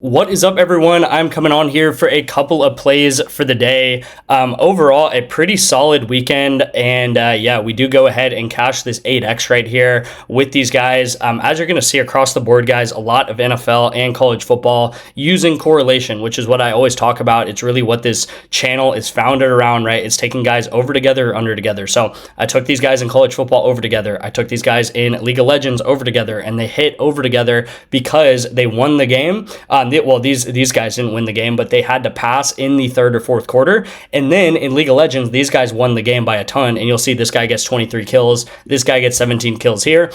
What is up, everyone? I'm coming on here for a couple of plays for the day. Overall, a pretty solid weekend, and yeah, we do go ahead and cash this 8x right here with these guys. As you're going to see across the board, guys, a lot of NFL and college football using correlation, which is what I always talk about. It's really what this channel is founded around, right? It's taking guys over together or under together. So I took these guys in college football over together. I took these guys in League of Legends over together, and they hit over together because they won the game. These guys didn't win the game, but they had to pass in the third or fourth quarter. And then in League of Legends, these guys won the game by a ton. And you'll see this guy gets 23 kills. This guy gets 17 kills here.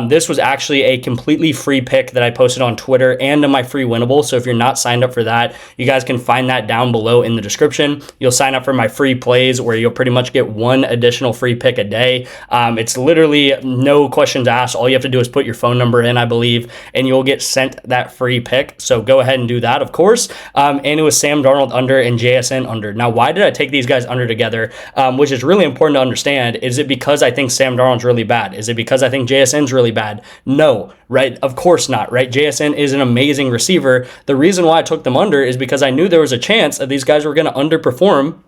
This was actually a completely free pick that I posted on Twitter and on my free winnable. So if you're not signed up for that, you guys can find that down below in the description. You'll sign up for my free plays where you'll pretty much get one additional free pick a day. It's literally no questions asked. All you have to do is put your phone number in, I believe, and you'll get sent that free pick. So go ahead and do that, of course. And it was Sam Darnold under and JSN under. Now, why did I take these guys under together? Which is really important to understand. Is it because I think Sam Darnold's really bad? Is it because I think JSN's really bad? No, right? Of course not, right? JSN is an amazing receiver. The reason why I took them under is because I knew there was a chance that these guys were going to underperform.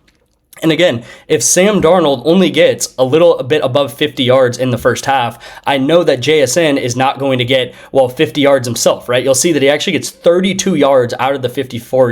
And again, if Sam Darnold only gets a little bit above 50 yards in the first half, I know that JSN is not going to get, 50 yards himself, right? You'll see that he actually gets 32 yards out of the 56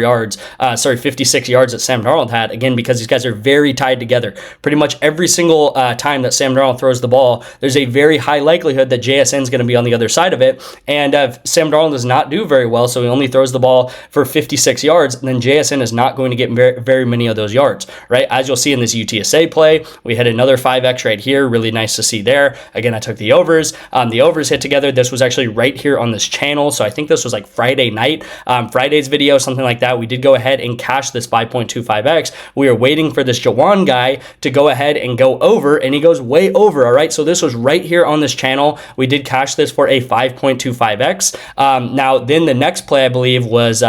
yards that Sam Darnold had, again, because these guys are very tied together. Pretty much every single time that Sam Darnold throws the ball, there's a very high likelihood that JSN is going to be on the other side of it. And if Sam Darnold does not do very well, so he only throws the ball for 56 yards, then JSN is not going to get very, very many of those yards, right? As you'll see in this UTSA play, we had another 5x right here. Really nice to see there. Again, I took the overs. The overs hit together. This was actually right here on this channel. So I think this was like Friday night, Friday's video, something like that. We did go ahead and cash this 5.25x. We are waiting for this Jawan guy to go ahead and go over, and he goes way over. All right. So this was right here on this channel. We did cash this for a 5.25x. Now, then the next play, I believe, was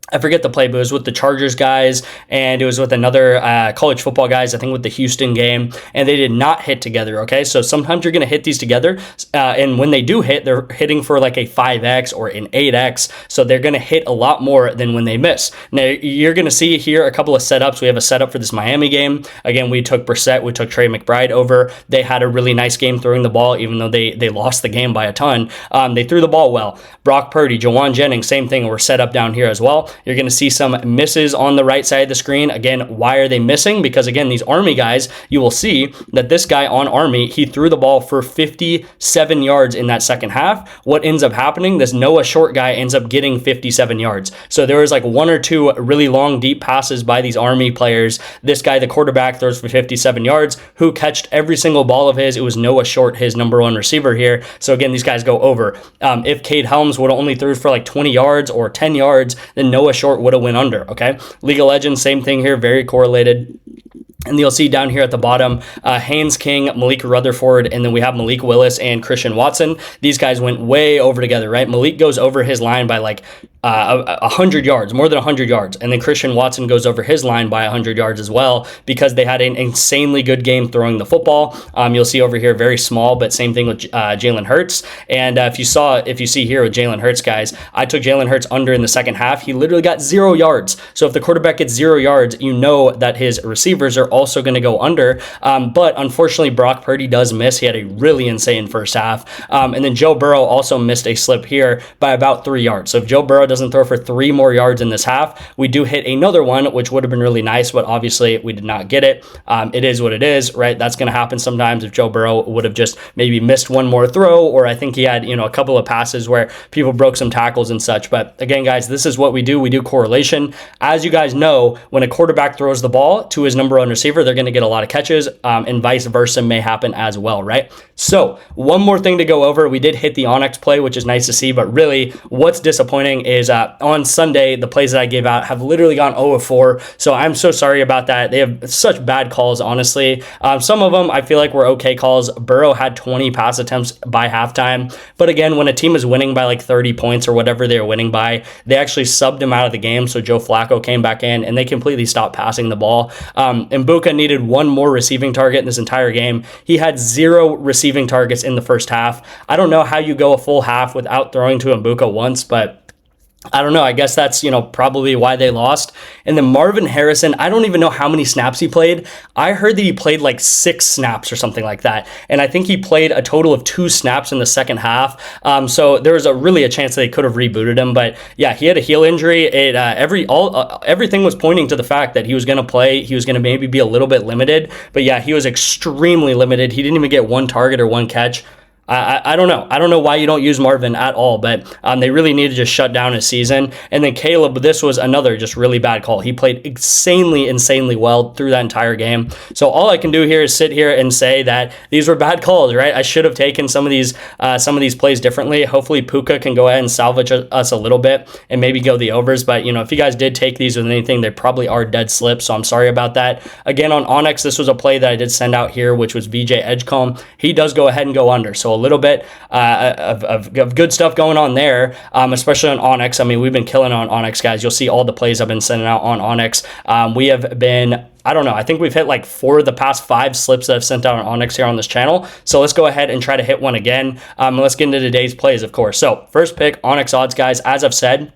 I forget the play, but it was with the Chargers guys, and it was with another college football guys, I think with the Houston game, and they did not hit together, okay? So sometimes you're going to hit these together, and when they do hit, they're hitting for like a 5x or an 8x, so they're going to hit a lot more than when they miss. Now, you're going to see here a couple of setups. We have a setup for this Miami game. Again, we took Brissett, we took Trey McBride over. They had a really nice game throwing the ball, even though they lost the game by a ton. They threw the ball well. Brock Purdy, Jawan Jennings, same thing. We're set up down here as well. You're going to see some misses on the right side of the screen. Again, why are they missing? Because again, these Army guys, you will see that this guy on Army, he threw the ball for 57 yards in that second half. What ends up happening, this Noah Short guy ends up getting 57 yards. So there was like one or two really long, deep passes by these Army players. This guy, the quarterback, throws for 57 yards. Who catched every single ball of his? It was Noah Short, his number one receiver here. So again, these guys go over. If Cade Helms would have only threw for like 20 yards or 10 yards, then Noah Short would have went under, okay? League of Legends, same thing here, very correlated. And you'll see down here at the bottom, Haynes King, Malik Rutherford, and then we have Malik Willis and Christian Watson. These guys went way over together, right? Malik goes over his line by like 100 yards, more than 100 yards. And then Christian Watson goes over his line by 100 yards as well, because they had an insanely good game throwing the football. You'll see over here, very small, but same thing with Jalen Hurts. And if you see here with Jalen Hurts, guys, I took Jalen Hurts under in the second half. He literally got 0 yards. So if the quarterback gets 0 yards, you know that his receivers are also going to go under. But unfortunately, Brock Purdy does miss. He had a really insane first half. And then Joe Burrow also missed a slip here by about 3 yards. So if Joe Burrow doesn't throw for 3 more yards in this half, we do hit another one, which would have been really nice, but obviously we did not get it. It is what it is, right? That's going to happen sometimes. If Joe Burrow would have just maybe missed one more throw, or I think he had, a couple of passes where people broke some tackles and such. But again, guys, this is what we do. We do correlation. As you guys know, when a quarterback throws the ball to his number one receiver, they're going to get a lot of catches, and vice versa may happen as well, right? So one more thing to go over. We did hit the ONYX play, which is nice to see, but really what's disappointing is on Sunday, the plays that I gave out have literally gone 0-4. So I'm so sorry about that. They have such bad calls, honestly. Some of them I feel like were okay calls. Burrow had 20 pass attempts by halftime. But again, when a team is winning by like 30 points or whatever they're winning by, they actually subbed him out of the game. So Joe Flacco came back in and they completely stopped passing the ball. And Mbuka needed one more receiving target in this entire game. He had 0 receiving targets in the first half. I don't know how you go a full half without throwing to Mbuka once, but I don't know. I guess that's, probably why they lost. And then Marvin Harrison, I don't even know how many snaps he played. I heard that he played like 6 snaps or something like that. And I think he played a total of 2 snaps in the second half. So there was really a chance that they could have rebooted him. But yeah, he had a heel injury. Everything was pointing to the fact that he was going to play. He was going to maybe be a little bit limited. But yeah, he was extremely limited. He didn't even get 1 target or 1 catch. I don't know. I don't know why you don't use Marvin at all, but they really need to just shut down his season. And then Caleb, this was another just really bad call. He played insanely well through that entire game. So all I can do here is sit here and say that these were bad calls, right? I should have taken some of these plays differently. Hopefully Puka can go ahead and salvage us a little bit and maybe go the overs. But, if you guys did take these with anything, they probably are dead slips. So I'm sorry about that. Again, on ONYX, this was a play that I did send out here, which was VJ Edgecomb. He does go ahead and go under. So a little bit of good stuff going on there, especially on ONYX. I mean, we've been killing on ONYX, guys. You'll see all the plays I've been sending out on ONYX. We have been, I don't know, I think we've hit like 4 of the past 5 slips that I've sent out on ONYX here on this channel. So let's go ahead and try to hit one again. Let's get into today's plays, of course. So first pick, ONYX odds, guys. As I've said,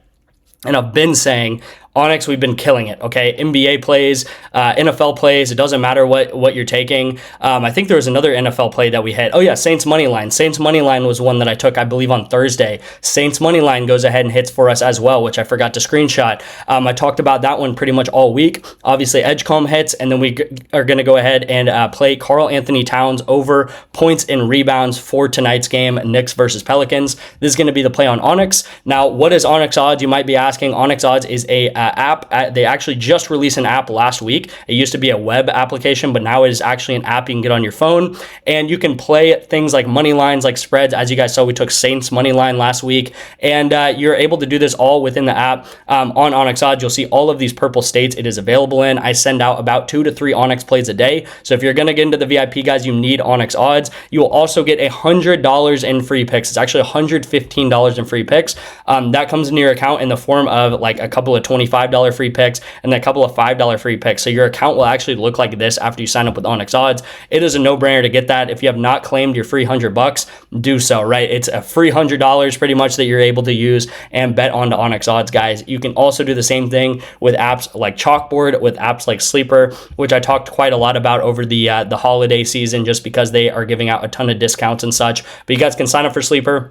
and I've been saying, ONYX, we've been killing it, okay? NBA plays, NFL plays, it doesn't matter what you're taking. I think there was another NFL play that we hit. Oh yeah, Saints money line. Saints money line was one that I took, I believe, on Thursday. Saints money line goes ahead and hits for us as well, which I forgot to screenshot. I talked about that one pretty much all week. Obviously, Edgecomb hits, and then we are going to go ahead and play Karl Anthony Towns over points and rebounds for tonight's game, Knicks versus Pelicans. This is going to be the play on ONYX. Now, what is ONYX odds? You might be asking. ONYX odds is a app. They actually just released an app last week. It used to be a web application, but now it is actually an app you can get on your phone, and you can play things like money lines, like spreads. As you guys saw, we took Saints money line last week, and you're able to do this all within the app. On ONYX odds, you'll see all of these purple states it is available in. I send out about 2 to 3 ONYX plays a day, so if you're going to get into the VIP, guys, you need ONYX odds. You will also get $100 in free picks. It's actually $115 in free picks. That comes into your account in the form of like a couple of $25 free picks and a couple of $5 free picks. So your account will actually look like this after you sign up with ONYX odds. It is a no-brainer to get that. If you have not claimed your free $100, do so, right? It's a free $100 pretty much that you're able to use and bet on the ONYX odds, guys. You can also do the same thing with apps like Chalkboard, with apps like Sleeper, which I talked quite a lot about over the holiday season, just because they are giving out a ton of discounts and such. But you guys can sign up for Sleeper,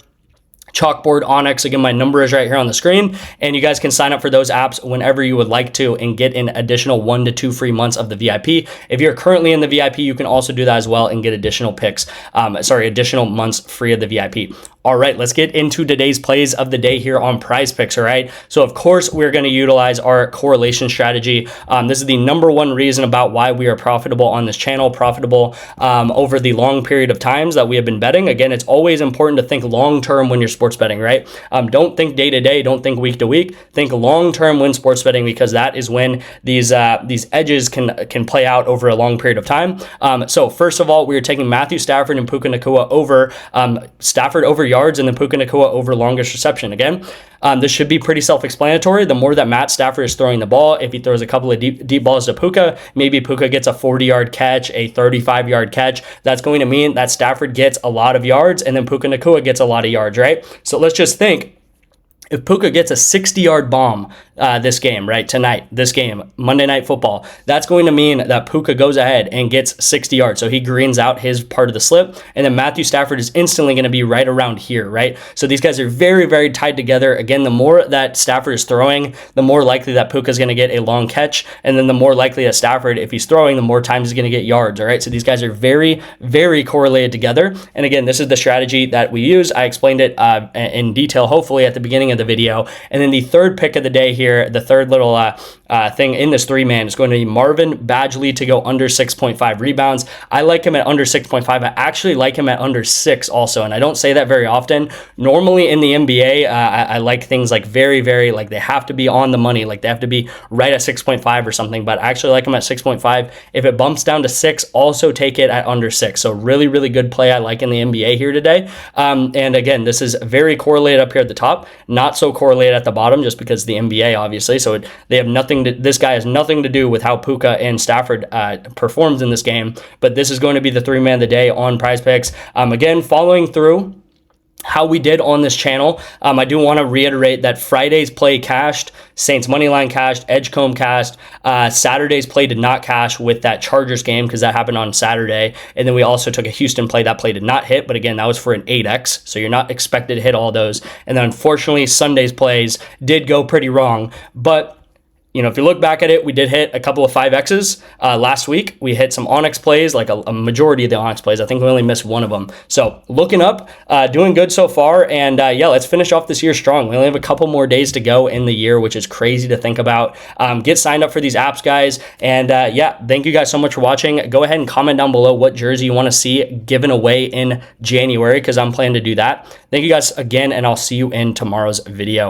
Chalkboard, ONYX. Again, my number is right here on the screen, and you guys can sign up for those apps whenever you would like to and get an additional 1 to 2 free months of the VIP. If you're currently in the VIP, you can also do that as well and get additional additional months free of the VIP. All right, let's get into today's plays of the day here on PrizePicks, all right? So, of course, we're going to utilize our correlation strategy. This is the number one reason about why we are profitable on this channel, profitable over the long period of times that we have been betting. Again, it's always important to think long-term when you're sports betting, right? Don't think day-to-day, don't think week-to-week. Think long-term when sports betting, because that is when these edges can play out over a long period of time. So, first of all, we are taking Matthew Stafford and Puka Nacua over Stafford over yards and then Puka Nacua over longest reception. Again, this should be pretty self-explanatory. The more that Matt Stafford is throwing the ball, if he throws a couple of deep balls to Puka, maybe Puka gets a 40-yard catch, a 35-yard catch. That's going to mean that Stafford gets a lot of yards and then Puka Nacua gets a lot of yards, right? So let's just think, if Puka gets a 60-yard bomb this game, right, tonight, this game, Monday Night Football, that's going to mean that Puka goes ahead and gets 60 yards. So he greens out his part of the slip, and then Matthew Stafford is instantly going to be right around here, right? So these guys are very, very tied together. Again, the more that Stafford is throwing, the more likely that Puka is going to get a long catch, and then the more likely that Stafford, if he's throwing, the more times he's going to get yards, all right? So these guys are very, very correlated together. And again, this is the strategy that we use. I explained it in detail, hopefully, at the beginning of the video. And then the third pick of the day here, the third little thing in this 3-man is going to be Marvin Badgley to go under 6.5 rebounds. I like him at under 6.5. I actually like him at under 6 also, and I don't say that very often. Normally in the NBA, I like things like very, very, like they have to be on the money, like they have to be right at 6.5 or something, but I actually like him at 6.5. If it bumps down to 6, also take it at under 6. So really, really good play I like in the NBA here today. And again, this is very correlated up here at the top, not so correlated at the bottom, just because the NBA, obviously. So they have nothing to, this guy has nothing to do with how Puka and Stafford performs in this game. But this is going to be the 3-man of the day on PrizePicks. Again, following through how we did on this channel. I do want to reiterate that Friday's play cashed, Saints moneyline cashed, Edgecombe cashed. Saturday's play did not cash with that Chargers game because that happened on Saturday. And then we also took a Houston play. That play did not hit, but again, that was for an 8x. So you're not expected to hit all those. And then unfortunately, Sunday's plays did go pretty wrong. But you know, if you look back at it, we did hit a couple of 5Xs last week. We hit some ONYX plays, like a majority of the ONYX plays. I think we only missed one of them. So looking up, doing good so far. And yeah, let's finish off this year strong. We only have a couple more days to go in the year, which is crazy to think about. Get signed up for these apps, guys. And yeah, thank you guys so much for watching. Go ahead and comment down below what jersey you want to see given away in January, because I'm planning to do that. Thank you guys again, and I'll see you in tomorrow's video.